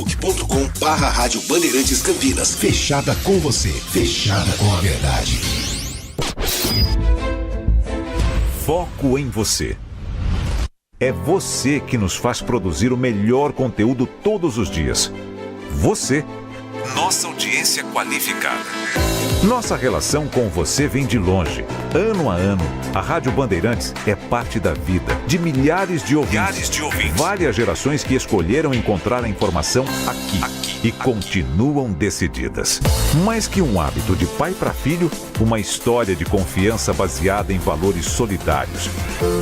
facebook.com/Rádio Bandeirantes Campinas. Fechada com você, fechada com a verdade. Foco em você. É você que nos faz produzir o melhor conteúdo todos os dias. Você, nossa audiência qualificada. Nossa relação com você vem de longe. Ano a ano, a Rádio Bandeirantes é parte da vida de milhares de ouvintes. Várias gerações que escolheram encontrar a informação aqui e continuam decididas. Mais que um hábito de pai para filho, uma história de confiança baseada em valores solidários.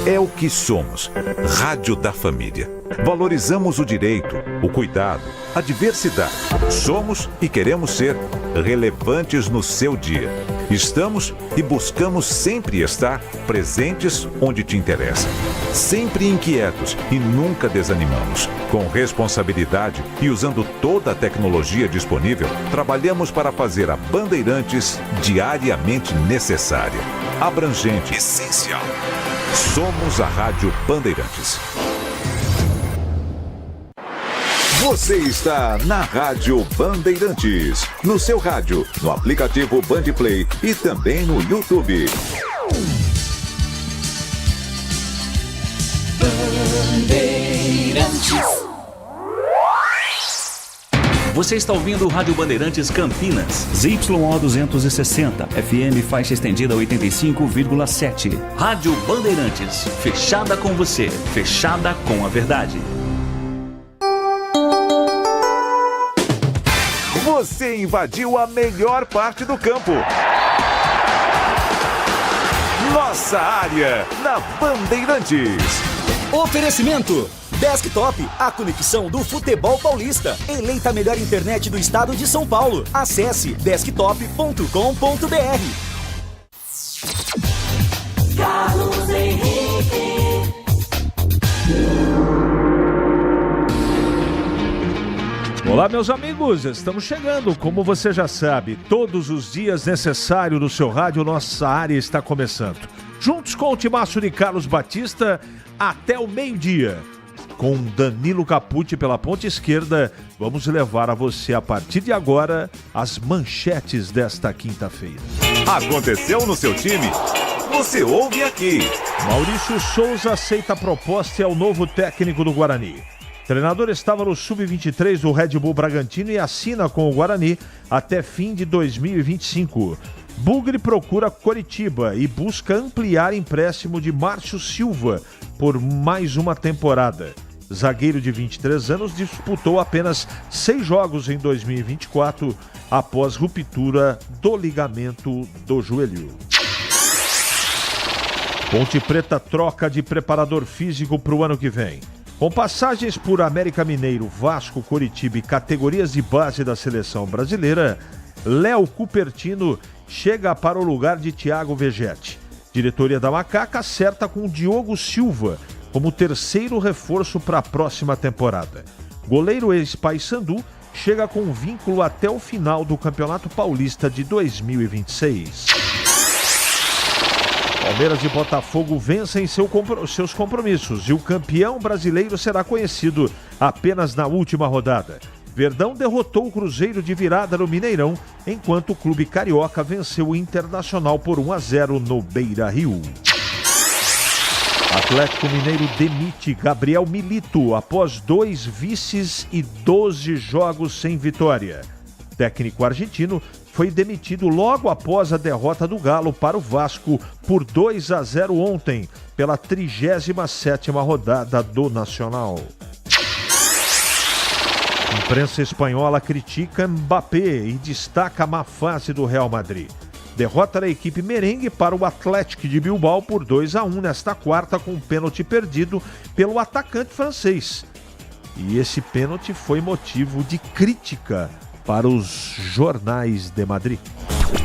É o que somos. Rádio da Família. Valorizamos o direito, o cuidado, a diversidade. Somos e queremos ser relevantes no seu dia. Estamos e buscamos sempre estar presentes onde te interessa. Sempre inquietos e nunca desanimamos. Com responsabilidade e usando toda a tecnologia disponível, trabalhamos para fazer a Bandeirantes diariamente necessária, abrangente, essencial. Somos a Rádio Bandeirantes. Você está na Rádio Bandeirantes, no seu rádio, no aplicativo Bandplay e também no YouTube. Bandeirantes. Você está ouvindo o Rádio Bandeirantes Campinas. ZYO 260, FM faixa estendida 85,7. Rádio Bandeirantes, fechada com você, fechada com a verdade. Você invadiu a melhor parte do campo. Nossa área, na Bandeirantes. Oferecimento Desktop, a conexão do futebol paulista. Eleita a melhor internet do estado de São Paulo. Acesse desktop.com.br. Carlos Henrique. Olá, meus amigos, estamos chegando, como você já sabe, todos os dias necessário no seu rádio, nossa área está começando. Juntos com o timaço de Carlos Batista, até o meio-dia. Com Danilo Capucci pela ponta esquerda, vamos levar a você, a partir de agora, as manchetes desta quinta-feira. Aconteceu no seu time? Você ouve aqui. Maurício Souza aceita a proposta e é o novo técnico do Guarani. O treinador estava no Sub-23 do Red Bull Bragantino e assina com o Guarani até fim de 2025. Bugre procura Coritiba e busca ampliar empréstimo de Márcio Silva por mais uma temporada. Zagueiro de 23 anos disputou apenas 6 jogos em 2024 após ruptura do ligamento do joelho. Ponte Preta troca de preparador físico para o ano que vem. Com passagens por América Mineiro, Vasco, Coritiba e categorias de base da seleção brasileira, Léo Cupertino chega para o lugar de Thiago Vegetti. Diretoria da Macaca acerta com Diogo Silva como terceiro reforço para a próxima temporada. Goleiro ex-Paysandu chega com vínculo até o final do Campeonato Paulista de 2026. Palmeiras e Botafogo vencem seus compromissos e o campeão brasileiro será conhecido apenas na última rodada. Verdão derrotou o Cruzeiro de virada no Mineirão, enquanto o clube carioca venceu o Internacional por 1-0 no Beira-Rio. Atlético Mineiro demite Gabriel Milito após 2 vices e 12 jogos sem vitória. Técnico argentino foi demitido logo após a derrota do Galo para o Vasco por 2-0 ontem, pela 37ª rodada do Nacional. Imprensa espanhola critica Mbappé e destaca a má fase do Real Madrid. Derrota da equipe merengue para o Atlético de Bilbao por 2-1 nesta quarta, com um pênalti perdido pelo atacante francês. E esse pênalti foi motivo de crítica para os jornais de Madrid.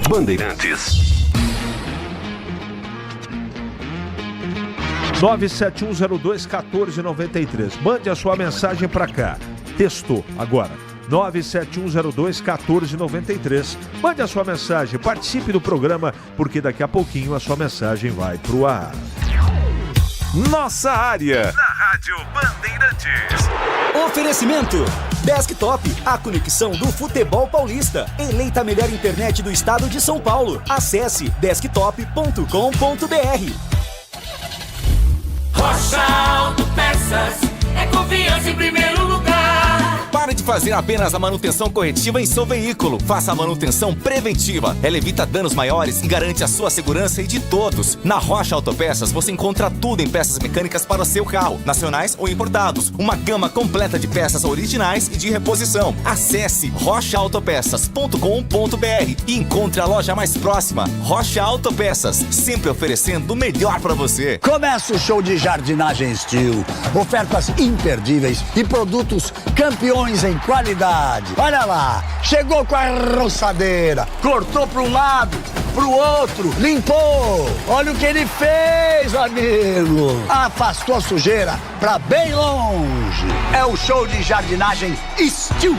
Bandeirantes. 971021493. Mande a sua mensagem para cá. Textou agora. 971021493. Mande a sua mensagem, participe do programa, porque daqui a pouquinho a sua mensagem vai pro ar. Nossa área, na Rádio Bandeirantes. Oferecimento Desktop, a conexão do futebol paulista. Eleita a melhor internet do estado de São Paulo. Acesse desktop.com.br. Rocha Autopeças é confiança em primeiro lugar. Pare de fazer apenas a manutenção corretiva em seu veículo. Faça a manutenção preventiva. Ela evita danos maiores e garante a sua segurança e de todos. Na Rocha Autopeças você encontra tudo em peças mecânicas para o seu carro, nacionais ou importados. Uma gama completa de peças originais e de reposição. Acesse rochaautopeças.com.br e encontre a loja mais próxima. Rocha Autopeças, sempre oferecendo o melhor para você. Começa o show de jardinagem Steel. Ofertas imperdíveis e produtos campeões em qualidade. Olha lá, chegou com a roçadeira, cortou para um lado, para o outro, limpou. Olha o que ele fez, amigo. Afastou a sujeira para bem longe. É o show de jardinagem Steel.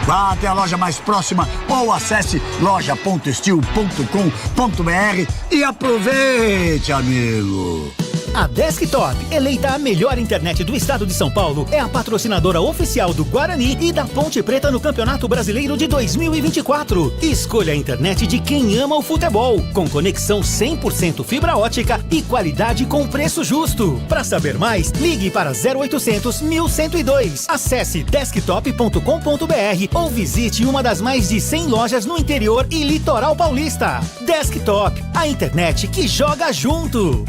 Vá até a loja mais próxima ou acesse loja.steel.com.br e aproveite, amigo. A Desktop, eleita a melhor internet do estado de São Paulo, é a patrocinadora oficial do Guarani e da Ponte Preta no Campeonato Brasileiro de 2024. Escolha a internet de quem ama o futebol, com conexão 100% fibra ótica e qualidade com preço justo. Para saber mais, ligue para 0800 1102. Acesse desktop.com.br ou visite uma das mais de 100 lojas no interior e litoral paulista. Desktop, a internet que joga junto.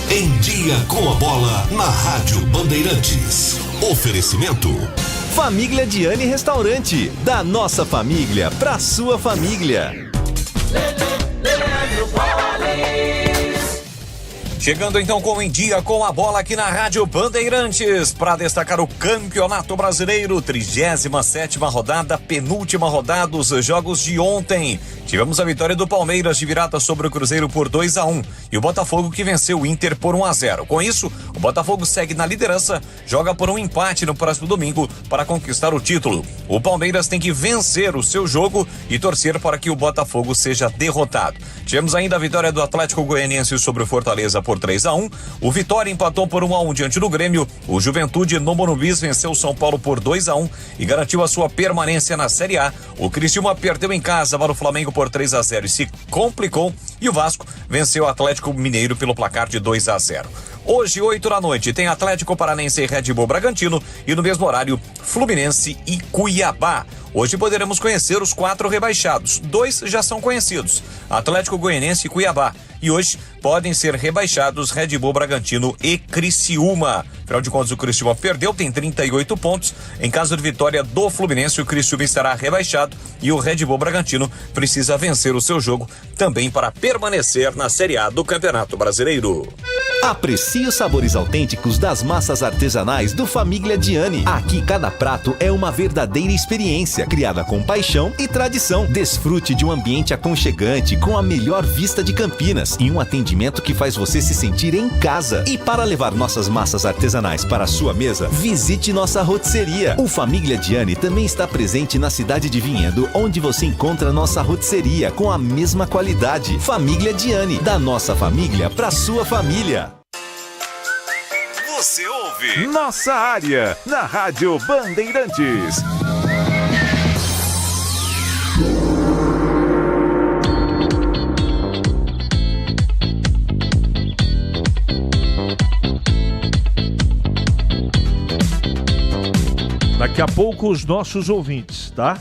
Em Dia com a Bola, na Rádio Bandeirantes. Oferecimento. Família Diani Restaurante. Da nossa família pra sua família. Chegando então com Em Dia com a Bola aqui na Rádio Bandeirantes para destacar o Campeonato Brasileiro, 37ª rodada, penúltima rodada, os jogos de ontem. Tivemos a vitória do Palmeiras de virada sobre o Cruzeiro por 2-1 e o Botafogo que venceu o Inter por 1-0. Com isso, o Botafogo segue na liderança, joga por um empate no próximo domingo para conquistar o título. O Palmeiras tem que vencer o seu jogo e torcer para que o Botafogo seja derrotado. Tivemos ainda a vitória do Atlético Goianiense sobre o Fortaleza por 3-1. O Vitória empatou por 1-1 diante do Grêmio. O Juventude no Morumbi venceu o São Paulo por 2-1 e garantiu a sua permanência na Série A. O Criciúma perdeu em casa para o Flamengo por 3-0 e se complicou. E o Vasco venceu o Atlético Mineiro pelo placar de 2-0. Hoje, 8 da noite, tem Atlético Paranense e Red Bull Bragantino e no mesmo horário, Fluminense e Cuiabá. Hoje poderemos conhecer os 4 rebaixados. 2 já são conhecidos, Atlético Goianiense e Cuiabá. E hoje podem ser rebaixados Red Bull Bragantino e Criciúma. Afinal de contas, o Criciúma perdeu, tem 38 pontos. Em caso de vitória do Fluminense, o Criciúma estará rebaixado e o Red Bull Bragantino precisa vencer o seu jogo também para permanecer na Série A do Campeonato Brasileiro. Aprecie os sabores autênticos das massas artesanais do Família Diani. Aqui cada prato é uma verdadeira experiência, criada com paixão e tradição. Desfrute de um ambiente aconchegante com a melhor vista de Campinas e um atendimento que faz você se sentir em casa. E para levar nossas massas artesanais para a sua mesa, visite nossa rotisseria. O Família Diani também está presente na cidade de Vinhedo, onde você encontra nossa rotisseria com a mesma qualidade. Família Diani, da nossa família para sua família. Você ouve Nossa Área, na Rádio Bandeirantes. Daqui a pouco os nossos ouvintes, tá?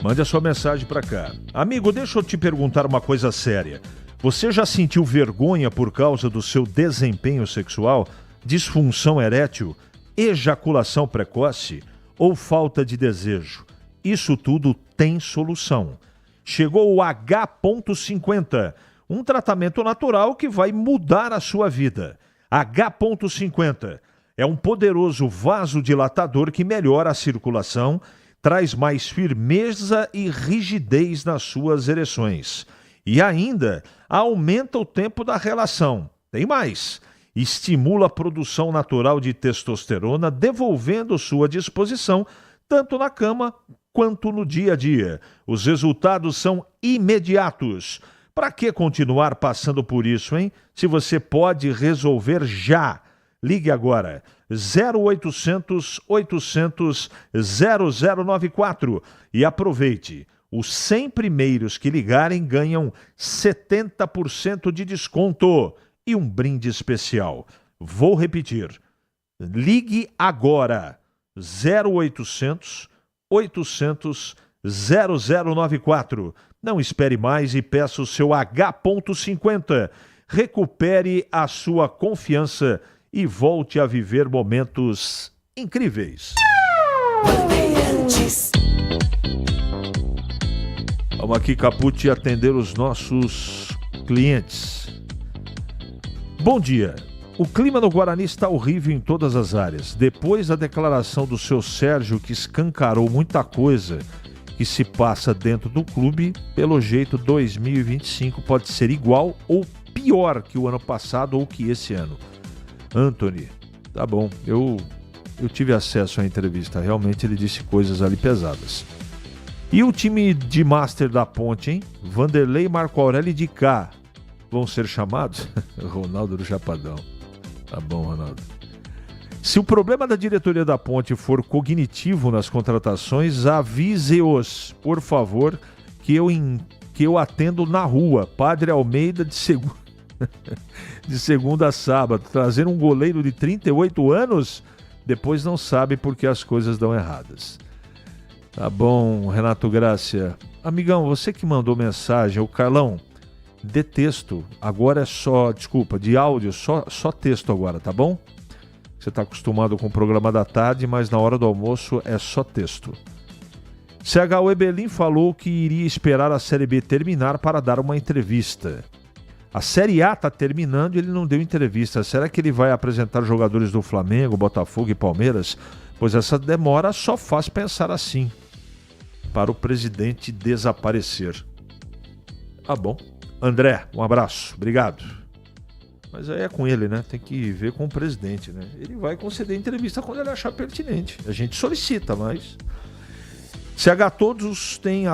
Mande a sua mensagem pra cá. Amigo, deixa eu te perguntar uma coisa séria. Você já sentiu vergonha por causa do seu desempenho sexual? Disfunção erétil, ejaculação precoce ou falta de desejo? Isso tudo tem solução. Chegou o H.50, um tratamento natural que vai mudar a sua vida. H.50 é um poderoso vasodilatador que melhora a circulação, traz mais firmeza e rigidez nas suas ereções. E ainda aumenta o tempo da relação. Tem mais. Estimula a produção natural de testosterona, devolvendo sua disposição tanto na cama quanto no dia a dia. Os resultados são imediatos. Para que continuar passando por isso, hein? Se você pode resolver já. Ligue agora. 0800 800 0094 e aproveite. Os 100 primeiros que ligarem ganham 70% de desconto e um brinde especial. Vou repetir. Ligue agora. 0800 800 0094. Não espere mais e peça o seu H.50. Recupere a sua confiança e volte a viver momentos incríveis. Vamos aqui, Capucci, atender os nossos clientes. Bom dia. O clima no Guarani está horrível em todas as áreas. Depois da declaração do seu Sérgio, que escancarou muita coisa que se passa dentro do clube, pelo jeito 2025 pode ser igual ou pior que o ano passado ou que esse ano. Anthony, tá bom, eu tive acesso à entrevista, realmente ele disse coisas ali pesadas. E o time de Master da Ponte, hein? Vanderlei, Marco Aurélio e de cá vão ser chamados? Ronaldo do Chapadão. Tá bom, Ronaldo. Se o problema da diretoria da Ponte for cognitivo nas contratações, avise-os, por favor, que eu atendo na rua. Padre Almeida de segunda a sábado. Trazer um goleiro de 38 anos, depois não sabe porque as coisas dão erradas. Tá bom, Renato Grácia. Amigão, você que mandou mensagem, o Carlão, de texto, agora é só, desculpa, de áudio, só texto agora, tá bom? Você está acostumado com o programa da tarde, mas na hora do almoço é só texto. CHU Ebelin falou que iria esperar a Série B terminar para dar uma entrevista. A Série A está terminando e ele não deu entrevista. Será que ele vai apresentar jogadores do Flamengo, Botafogo e Palmeiras? Pois essa demora só faz pensar assim, para o presidente desaparecer. Tá bom. André, um abraço. Obrigado. Mas aí é com ele, né? Tem que ver com o presidente, né? Ele vai conceder entrevista quando ele achar pertinente. A gente solicita, mas... CH, todos têm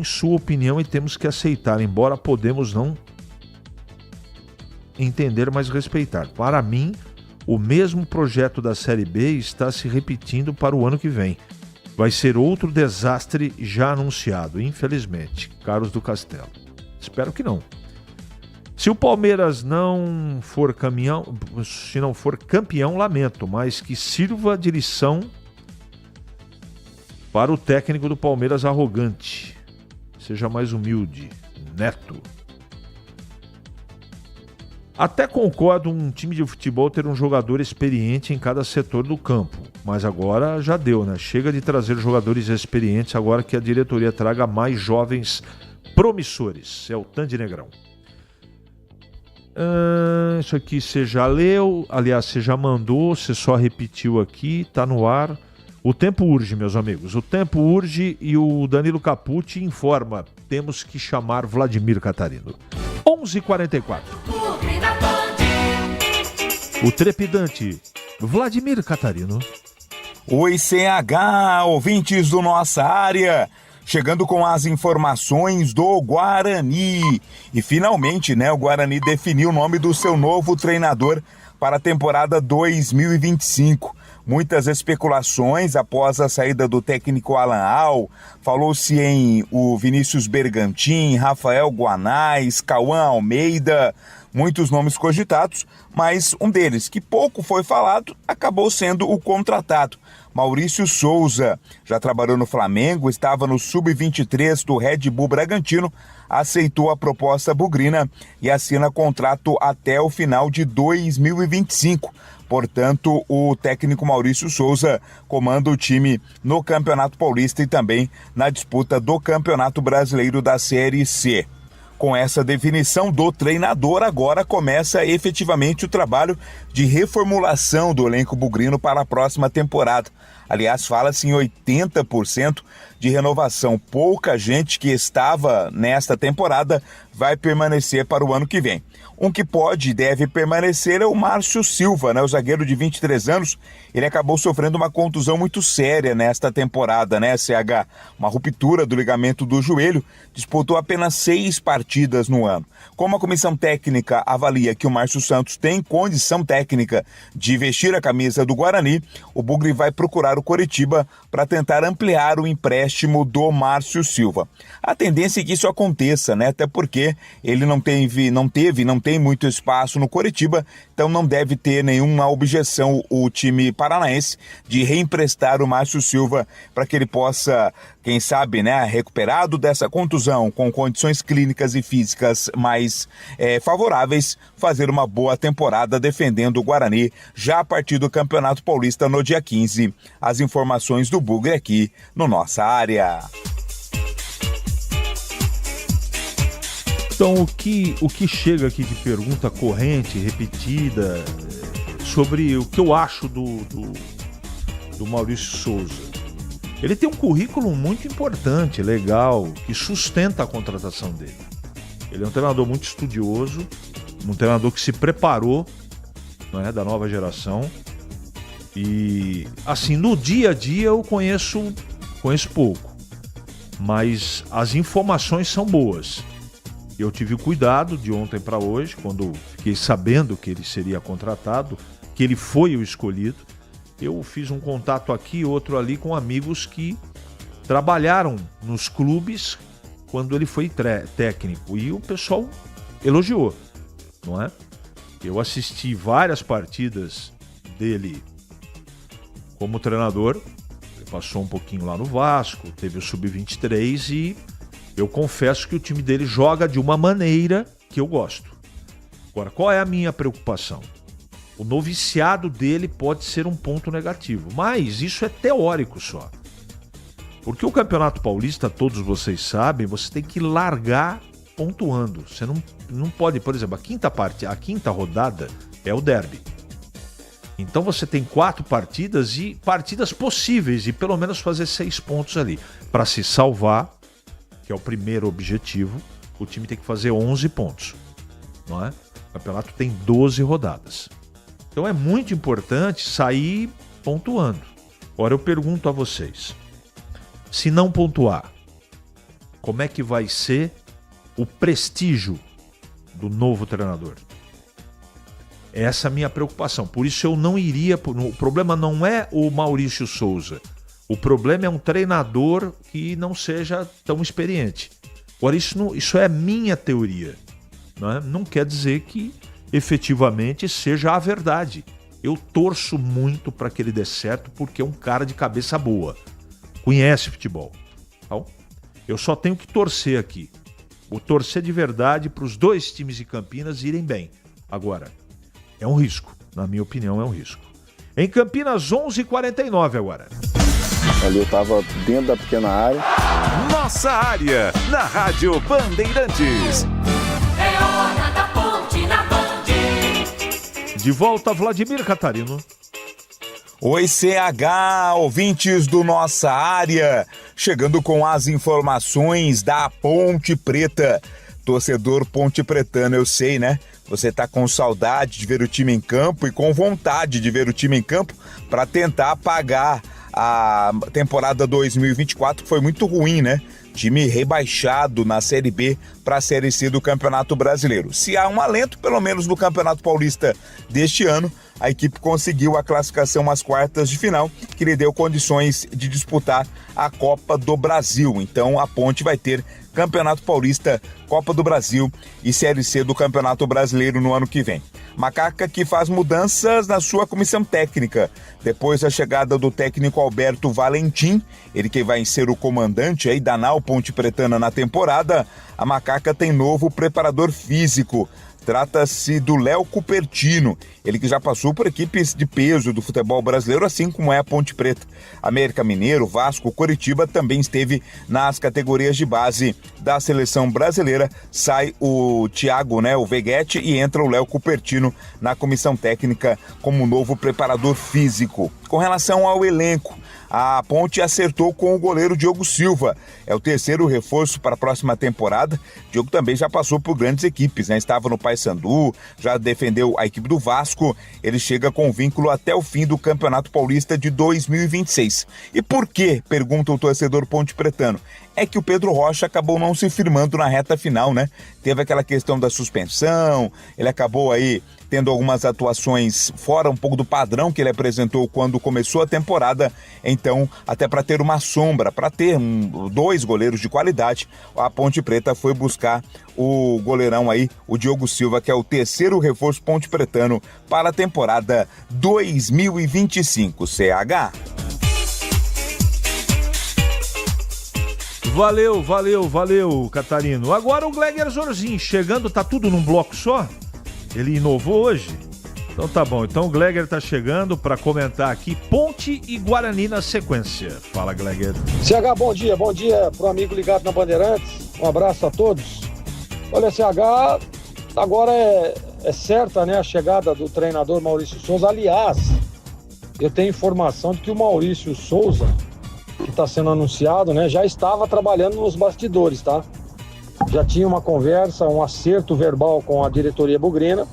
sua opinião e temos que aceitar, embora podemos não entender, mas respeitar. Para mim, o mesmo projeto da Série B está se repetindo para o ano que vem. Vai ser outro desastre já anunciado, infelizmente. Carlos do Castelo. Espero que não. Se o Palmeiras não for campeão, lamento, mas que sirva de lição para o técnico do Palmeiras arrogante. Seja mais humilde. Neto. Até concordo um time de futebol ter um jogador experiente em cada setor do campo. Mas agora já deu, né? Chega de trazer jogadores experientes, agora que a diretoria traga mais jovens promissores. É o Tandy Negrão. Isso aqui você já leu, aliás, você já mandou, você só repetiu aqui, tá no ar. O tempo urge, meus amigos, o tempo urge e o Danilo Capucci informa, temos que chamar Vladimir Catarino. 11h44. O trepidante Vladimir Catarino. Oi, CH, ouvintes do Nossa Área. Chegando com as informações do Guarani. E finalmente, o Guarani definiu o nome do seu novo treinador para a temporada 2025. Muitas especulações após a saída do técnico Alan Al. Falou-se em o Vinícius Bergantin, Rafael Guanais, Cauã Almeida, muitos nomes cogitados, mas um deles, que pouco foi falado, acabou sendo o contratado. Maurício Souza, já trabalhou no Flamengo, estava no Sub-23 do Red Bull Bragantino, aceitou a proposta bugrina e assina contrato até o final de 2025. Portanto, o técnico Maurício Souza comanda o time no Campeonato Paulista e também na disputa do Campeonato Brasileiro da Série C. Com essa definição do treinador, agora começa efetivamente o trabalho de reformulação do elenco bugrino para a próxima temporada. Aliás, fala-se em 80% de renovação. Pouca gente que estava nesta temporada vai permanecer para o ano que vem. Um que pode e deve permanecer é o Márcio Silva, né? O zagueiro de 23 anos, ele acabou sofrendo uma contusão muito séria nesta temporada, né, CH? Uma ruptura do ligamento do joelho, disputou apenas 6 partidas no ano. Como a comissão técnica avalia que o Márcio Santos tem condição técnica de vestir a camisa do Guarani, o Bugre vai procurar o Coritiba para tentar ampliar o empréstimo do Márcio Silva. A tendência é que isso aconteça, né? Até porque ele não tem muito espaço no Coritiba, então não deve ter nenhuma objeção o time paranaense de reemprestar o Márcio Silva para que ele possa, quem sabe, né, recuperado dessa contusão, com condições clínicas e físicas mais favoráveis, fazer uma boa temporada defendendo o Guarani já a partir do Campeonato Paulista no dia 15. As informações do Bugre aqui no Nossa Área. Então, o que chega aqui de pergunta corrente, repetida, sobre o que eu acho do Maurício Souza. Ele tem um currículo muito importante, legal, que sustenta a contratação dele. Ele é um treinador muito estudioso, um treinador que se preparou, né, da nova geração. E, assim, no dia a dia eu conheço pouco, mas as informações são boas. Eu tive o cuidado de ontem para hoje, quando fiquei sabendo que ele seria contratado, que ele foi o escolhido. Eu fiz um contato aqui, outro ali, com amigos que trabalharam nos clubes quando ele foi técnico. E o pessoal elogiou, não é? Eu assisti várias partidas dele como treinador. Ele passou um pouquinho lá no Vasco, teve o Sub-23 e eu confesso que o time dele joga de uma maneira que eu gosto. Agora, qual é a minha preocupação? O noviciado dele pode ser um ponto negativo, mas isso é teórico só. Porque o Campeonato Paulista, todos vocês sabem, você tem que largar pontuando. Você não pode, por exemplo, a quinta rodada é o derby. Então você tem 4 partidas e partidas possíveis e pelo menos fazer 6 pontos ali. Para se salvar, que é o primeiro objetivo, o time tem que fazer 11 pontos, não é? O campeonato tem 12 rodadas. Então é muito importante sair pontuando. Agora eu pergunto a vocês, se não pontuar, como é que vai ser o prestígio do novo treinador? Essa é a minha preocupação. Por isso eu não iria... O problema não é o Maurício Souza. O problema é um treinador que não seja tão experiente. Agora, isso é minha teoria. Não quer dizer que efetivamente seja a verdade. Eu torço muito para que ele dê certo porque é um cara de cabeça boa. Conhece futebol. Então, eu só tenho que torcer aqui. Vou torcer de verdade para os 2 times de Campinas irem bem. Agora, é um risco. Na minha opinião, é um risco. Em Campinas, 11h49 agora. Ali eu tava dentro da pequena área. Nossa Área, na Rádio Bandeirantes. É hora da ponte na Band. De volta, Vladimir Catarino. Oi, CH, ouvintes do Nossa Área, chegando com as informações da Ponte Preta. Torcedor ponte pretano, eu sei, né? Você tá com saudade de ver o time em campo e com vontade de ver o time em campo para tentar pagar a temporada 2024, que foi muito ruim, né? Time rebaixado na Série B para a Série C do Campeonato Brasileiro. Se há um alento, pelo menos no Campeonato Paulista deste ano, a equipe conseguiu a classificação às quartas de final, que lhe deu condições de disputar a Copa do Brasil. Então a Ponte vai ter Campeonato Paulista, Copa do Brasil e Série C do Campeonato Brasileiro no ano que vem. Macaca que faz mudanças na sua comissão técnica. Depois da chegada do técnico Alberto Valentim, ele que vai ser o comandante aí da Nau Ponte Pretana na temporada, a Macaca tem novo preparador físico. Trata-se do Léo Cupertino, ele que já passou por equipes de peso do futebol brasileiro, assim como é a Ponte Preta. América Mineiro, Vasco, Coritiba também esteve nas categorias de base da seleção brasileira. Sai o Thiago, o Veguete, e entra o Léo Cupertino na comissão técnica como novo preparador físico. Com relação ao elenco, a Ponte acertou com o goleiro Diogo Silva. É o terceiro reforço para a próxima temporada. Diogo também já passou por grandes equipes, né? Estava no Paysandu, já defendeu a equipe do Vasco. Ele chega com vínculo até o fim do Campeonato Paulista de 2026. E por quê? Pergunta o torcedor ponte pretano. É que o Pedro Rocha acabou não se firmando na reta final, né? Teve aquela questão da suspensão, ele acabou aí tendo algumas atuações fora um pouco do padrão que ele apresentou quando começou a temporada. Então, até para ter uma sombra, para ter dois goleiros de qualidade, a Ponte Preta foi buscar o goleirão aí, o Diogo Silva, que é o terceiro reforço ponte pretano para a temporada 2025. CH. Valeu, Catarino. Agora o Gleger Zorzin chegando, tá tudo num bloco só? Ele inovou hoje? Então tá bom, então o Gleger tá chegando para comentar aqui Ponte e Guarani na sequência. Fala, Gleger. CH, bom dia pro amigo ligado na Bandeirantes, um abraço a todos. Olha, CH, agora é certa, né, a chegada do treinador Maurício Souza. Aliás, eu tenho informação de que o Maurício Souza, que está sendo anunciado, né, já estava trabalhando nos bastidores, tá? Já tinha uma conversa, um acerto verbal com a diretoria bugrina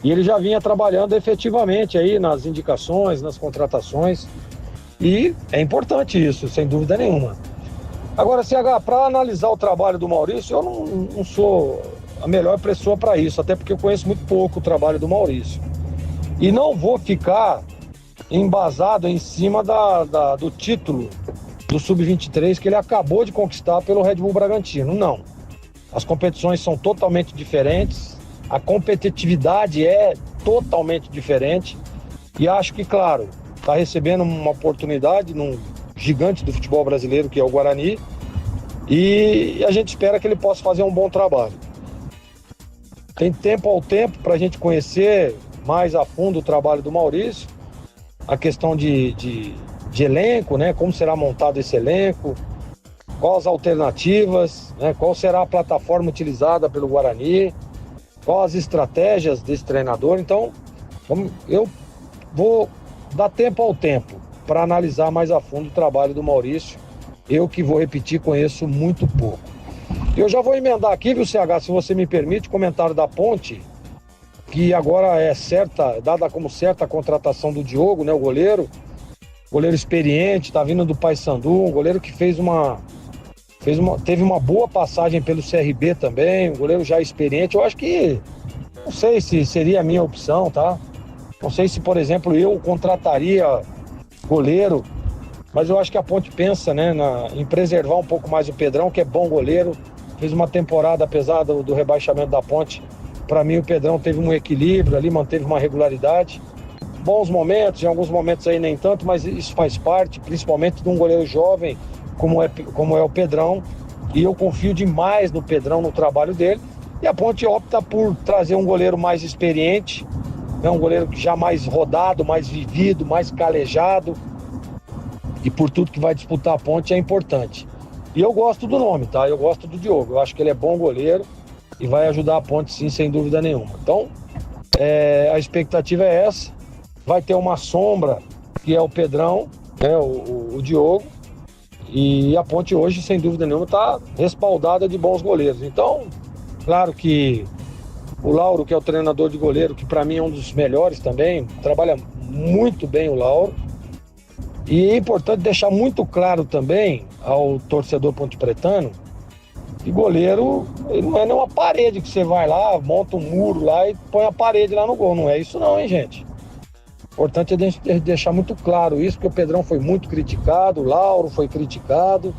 e ele já vinha trabalhando efetivamente aí nas indicações, nas contratações, e é importante isso, sem dúvida nenhuma. Agora, CH, para analisar o trabalho do Maurício, eu não sou a melhor pessoa para isso, até porque eu conheço muito pouco o trabalho do Maurício. E não vou ficar embasado em cima do título do Sub-23 que ele acabou de conquistar pelo Red Bull Bragantino, não. As competições são totalmente diferentes, a competitividade é totalmente diferente e acho que, claro, está recebendo uma oportunidade num gigante do futebol brasileiro, que é o Guarani, e a gente espera que ele possa fazer um bom trabalho. Tem tempo ao tempo para a gente conhecer mais a fundo o trabalho do Maurício, a questão de elenco, né? Como será montado esse elenco, quais as alternativas, né? Qual será a plataforma utilizada pelo Guarani, quais as estratégias desse treinador. Então, eu vou dar tempo ao tempo para analisar mais a fundo o trabalho do Maurício. Eu que vou repetir, conheço muito pouco. Eu já vou emendar aqui, viu, CH, se você me permite, comentário da Ponte, que agora é certa, dada como certa a contratação do Diogo, né, o goleiro experiente, tá vindo do Paysandu, um goleiro que teve uma boa passagem pelo CRB também, um goleiro já experiente. Eu acho que, não sei se seria a minha opção, tá? Não sei se, por exemplo, eu contrataria goleiro, mas eu acho que a Ponte pensa, né, em preservar um pouco mais o Pedrão, que é bom goleiro, fez uma temporada, apesar do rebaixamento da Ponte. Para mim, o Pedrão teve um equilíbrio ali, manteve uma regularidade. Bons momentos, em alguns momentos aí nem tanto, mas isso faz parte, principalmente de um goleiro jovem, como é o Pedrão. E eu confio demais no Pedrão, no trabalho dele. E a Ponte opta por trazer um goleiro mais experiente, né, um goleiro já mais rodado, mais vivido, mais calejado. E por tudo que vai disputar a Ponte é importante. E eu gosto do nome, tá? Eu gosto do Diogo. Eu acho que ele é bom goleiro e vai ajudar a Ponte, sim, sem dúvida nenhuma. Então, a expectativa é essa. Vai ter uma sombra, que é o Pedrão, né, o Diogo. E a Ponte hoje, sem dúvida nenhuma, está respaldada de bons goleiros. Então, claro que o Lauro, que é o treinador de goleiro, que para mim é um dos melhores também, trabalha muito bem o Lauro. E é importante deixar muito claro também ao torcedor pontepretano que goleiro ele não é nenhuma parede que você vai lá, monta um muro lá e põe a parede lá no gol. Não é isso não, hein, gente? Importante é deixar muito claro isso, porque o Pedrão foi muito criticado, o Lauro foi criticado.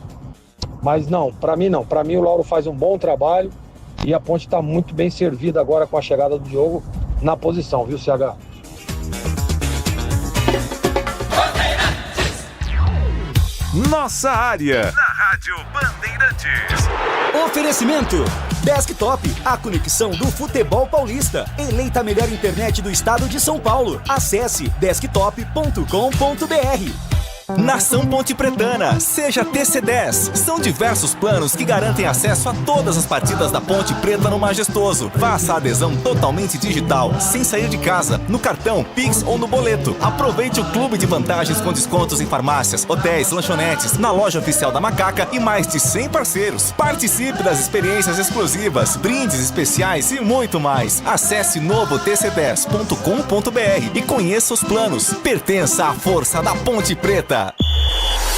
Mas não, para mim não. Para mim o Lauro faz um bom trabalho e a Ponte está muito bem servida agora com a chegada do Diogo na posição, viu, CH? Nossa área, na Rádio Bandeirantes. Oferecimento Desktop, a conexão do futebol paulista. Eleita a melhor internet do estado de São Paulo. Acesse desktop.com.br. Nação Ponte Pretana, seja TC10. São diversos planos que garantem acesso a todas as partidas da Ponte Preta no Majestoso. Faça a adesão totalmente digital, sem sair de casa, no cartão, Pix ou no boleto. Aproveite o clube de vantagens com descontos em farmácias, hotéis, lanchonetes, na loja oficial da Macaca e mais de 100 parceiros. Participe das experiências exclusivas, brindes especiais e muito mais. Acesse novotc10.com.br e conheça os planos. Pertença à força da Ponte Preta.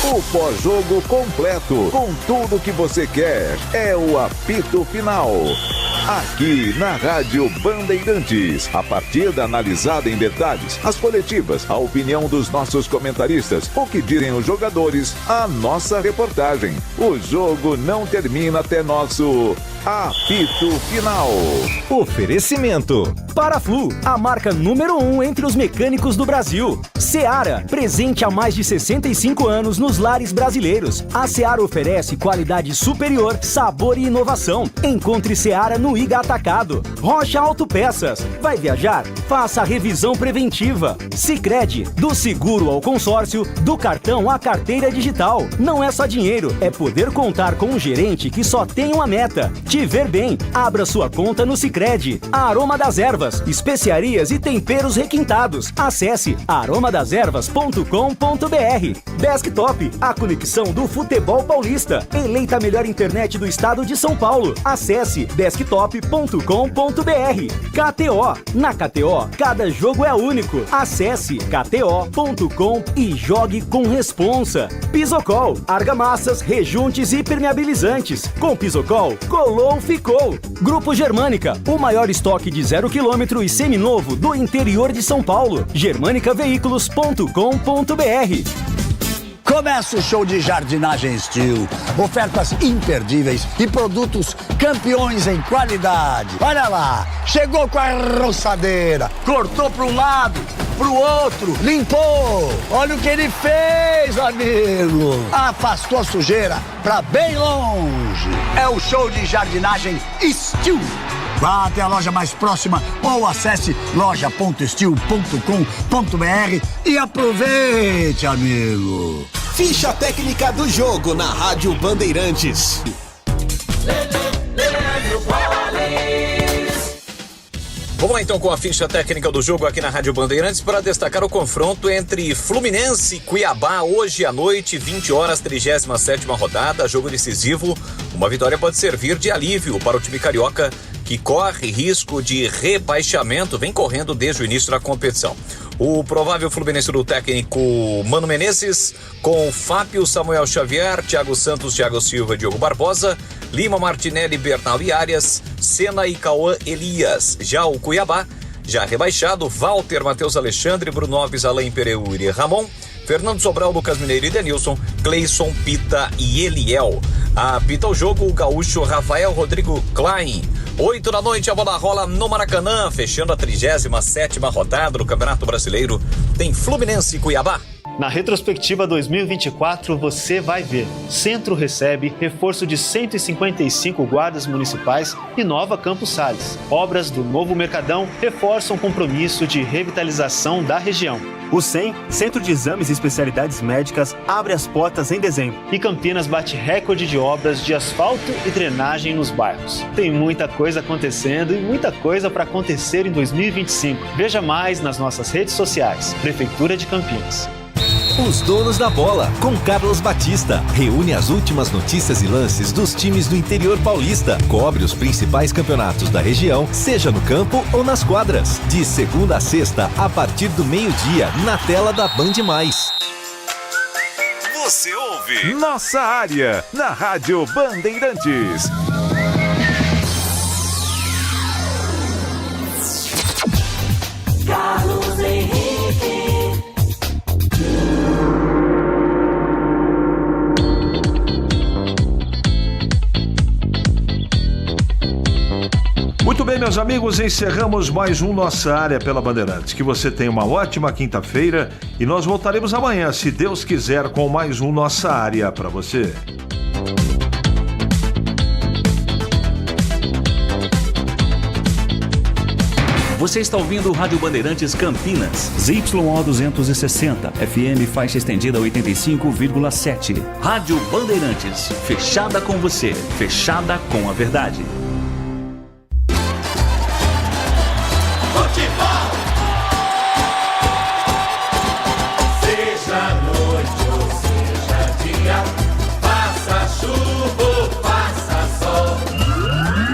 O pós-jogo completo, com tudo que você quer, é o apito final. Aqui na Rádio Bandeirantes, a partida analisada em detalhes, as coletivas, a opinião dos nossos comentaristas, o que dizem os jogadores, a nossa reportagem. O jogo não termina até nosso apito final. Oferecimento: Paraflu, a marca número 1 entre os mecânicos do Brasil. Seara, presente há mais de 65 anos nos lares brasileiros. A Seara oferece qualidade superior, sabor e inovação. Encontre Seara no Iga Atacado. Rocha Autopeças. Vai viajar? Faça a revisão preventiva. Sicredi, do seguro ao consórcio, do cartão à carteira digital. Não é só dinheiro, é poder contar com um gerente que só tem uma meta: te ver bem. Abra sua conta no Sicredi. Aroma das Ervas, especiarias e temperos requintados. Acesse aromadeservas.com.br. Desktop, a conexão do futebol paulista. Eleita a melhor internet do estado de São Paulo. Acesse desktop.com.br. KTO, na KTO, cada jogo é único. Acesse kto.com e jogue com responsa. Pisocol, argamassas, rejuntes e impermeabilizantes. Com Pisocol, colou, ficou. Grupo Germânica, o maior estoque de 0 km e seminovo do interior de São Paulo. germanicaveículos.com.br. Começa o show de jardinagem Steel. Ofertas imperdíveis e produtos campeões em qualidade. Olha lá, chegou com a roçadeira, cortou para um lado, para o outro, limpou. Olha o que ele fez, amigo. Afastou a sujeira para bem longe. É o show de jardinagem Steel. Vá até a loja mais próxima ou acesse loja.steel.com.br e aproveite, amigo. Ficha técnica do jogo na Rádio Bandeirantes. Vamos lá então com a ficha técnica do jogo aqui na Rádio Bandeirantes para destacar o confronto entre Fluminense e Cuiabá hoje à noite, 20 horas, 37ª rodada, jogo decisivo. Uma vitória pode servir de alívio para o time carioca, que corre risco de rebaixamento, vem correndo desde o início da competição. O provável Fluminense do técnico Mano Menezes, com Fábio, Samuel Xavier, Thiago Santos, Thiago Silva, Diogo Barbosa, Lima, Martinelli, Bernal e Arias, Senna e Cauã Elias. Já o Cuiabá, já rebaixado, Walter, Matheus Alexandre, Bruno Alves, Alain Pereur e Ramon, Fernando Sobral, Lucas Mineiro e Denilson, Cleison, Pita e Eliel. Apita o jogo o gaúcho Rafael Rodrigo Klein. 8 da noite, a bola rola no Maracanã, fechando a 37ª rodada do Campeonato Brasileiro. Tem Fluminense e Cuiabá. Na retrospectiva 2024, você vai ver. Centro recebe reforço de 155 guardas municipais e nova Campos Sales. Obras do novo Mercadão reforçam o compromisso de revitalização da região. O CEM, Centro de Exames e Especialidades Médicas, abre as portas em dezembro. E Campinas bate recorde de obras de asfalto e drenagem nos bairros. Tem muita coisa acontecendo e muita coisa para acontecer em 2025. Veja mais nas nossas redes sociais. Prefeitura de Campinas. Os Donos da Bola, com Carlos Batista. Reúne as últimas notícias e lances dos times do interior paulista. Cobre os principais campeonatos da região, seja no campo ou nas quadras. De segunda a sexta, a partir do meio-dia, na tela da Band+. Você ouve Nossa Área, na Rádio Bandeirantes. Carlos Henrique. Muito bem, meus amigos, encerramos mais um Nossa Área pela Bandeirantes. Que você tenha uma ótima quinta-feira e nós voltaremos amanhã, se Deus quiser, com mais um Nossa Área para você. Você está ouvindo o Rádio Bandeirantes Campinas. ZYO 260, FM faixa estendida 85,7. Rádio Bandeirantes, fechada com você, fechada com a verdade.